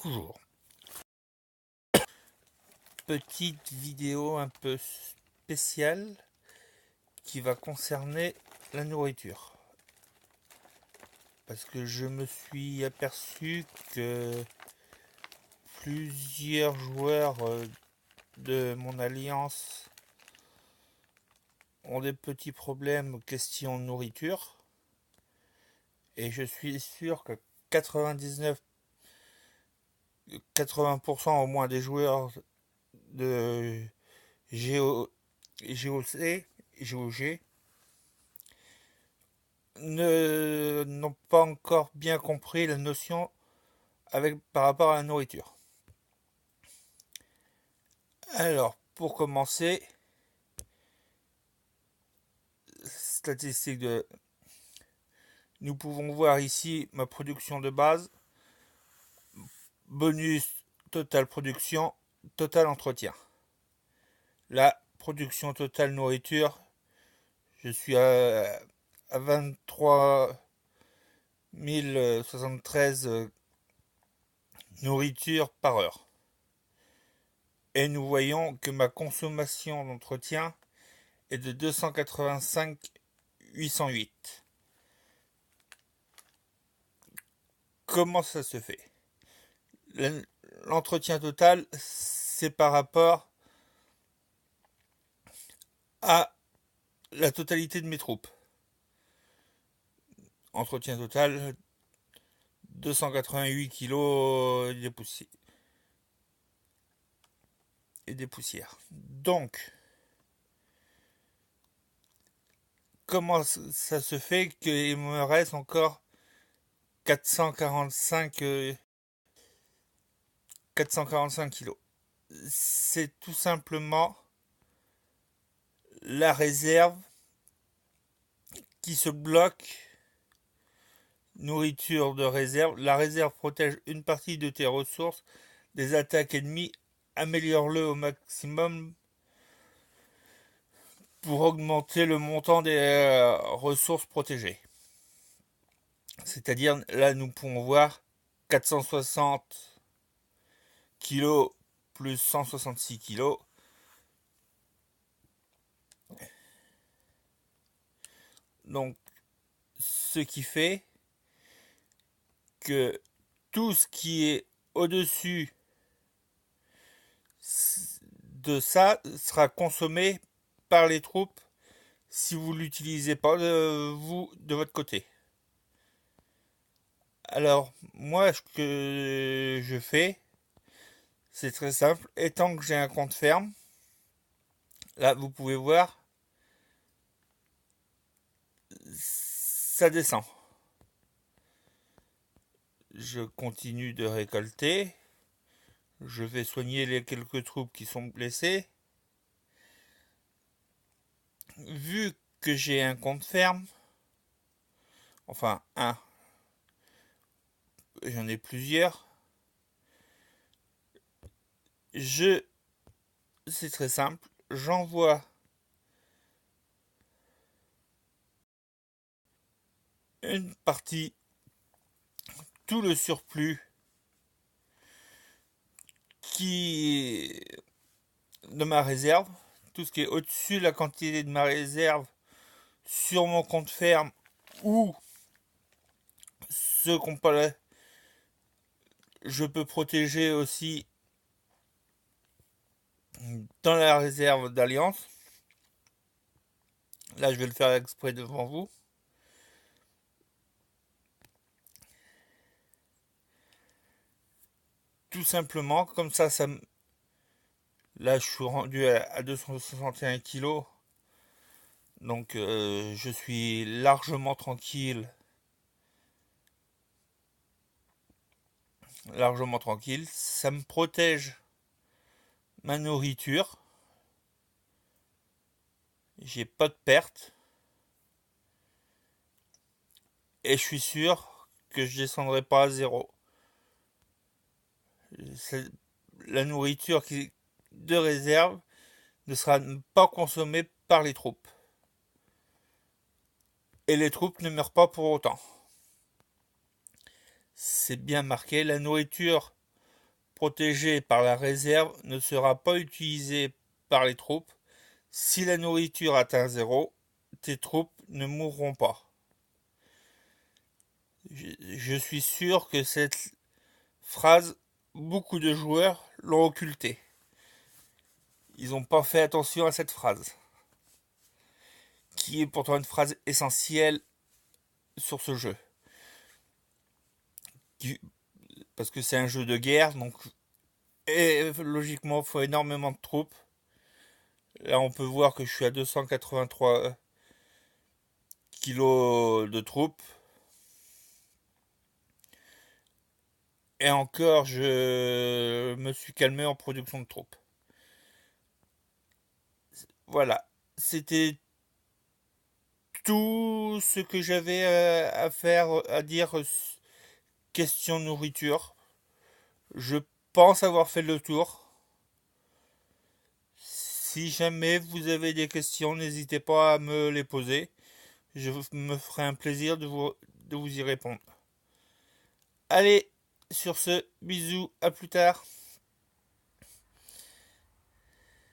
Bonjour. Petite vidéo un peu spéciale qui va concerner la nourriture. Parce que je me suis aperçu que plusieurs joueurs de mon alliance ont des petits problèmes question nourriture. Et je suis sûr que 80% au moins des joueurs de GOG n'ont pas encore bien compris la notion par rapport à la nourriture. Alors, pour commencer, statistiques de... Nous pouvons voir ici ma production de base, bonus total production, total entretien. La production totale nourriture, je suis à 23 073 nourritures par heure. Et nous voyons que ma consommation d'entretien est de 285 808. Comment ça se fait? L'entretien total, c'est par rapport à la totalité de mes troupes. Entretien total, 288 kilos et des poussières. Donc, comment ça se fait qu'il me reste encore 445 kilos? C'est tout simplement la réserve qui se bloque. Nourriture de réserve. La réserve protège une partie de tes ressources des attaques ennemies. Améliore-le au maximum pour augmenter le montant des ressources protégées. C'est-à-dire, là, nous pouvons voir 460 kg plus 166 kg. Donc, ce qui fait que tout ce qui est au-dessus de ça sera consommé par les troupes si vous ne l'utilisez pas vous de votre côté. Alors, moi, ce que je fais, c'est très simple. Étant que j'ai un compte ferme, là, vous pouvez voir, ça descend. Je continue de récolter. Je vais soigner les quelques troupes qui sont blessées. Vu que j'ai un compte ferme, enfin un, j'en ai plusieurs, c'est très simple, j'envoie une partie, tout le surplus de ma réserve, tout ce qui est au-dessus de la quantité de ma réserve sur mon compte ferme ou ce qu'on peut, je peux protéger aussi dans la réserve d'alliance. Là, je vais le faire exprès devant vous. Tout simplement, comme ça, là, je suis rendu à 261 kg. Donc, je suis largement tranquille. Largement tranquille. Ça me protège ma nourriture. J'ai pas de perte. Et je suis sûr que je descendrai pas à zéro. La nourriture de réserve ne sera pas consommée par les troupes. Et les troupes ne meurent pas pour autant. C'est bien marqué. La nourriture protégé par la réserve ne sera pas utilisé par les troupes. Si la nourriture atteint 0, tes troupes ne mourront pas. Je suis sûr que cette phrase, beaucoup de joueurs l'ont occultée. Ils n'ont pas fait attention à cette phrase, qui est pourtant une phrase essentielle sur ce jeu. Parce que c'est un jeu de guerre, donc logiquement, il faut énormément de troupes. Là, on peut voir que je suis à 283 kilos de troupes. Et encore, je me suis calmé en production de troupes. Voilà, c'était tout ce que j'avais à faire, à dire question nourriture. Je pense avoir fait le tour. Si jamais vous avez des questions, n'hésitez pas à me les poser. Je me ferai un plaisir de vous y répondre. Allez, sur ce, bisous, à plus tard.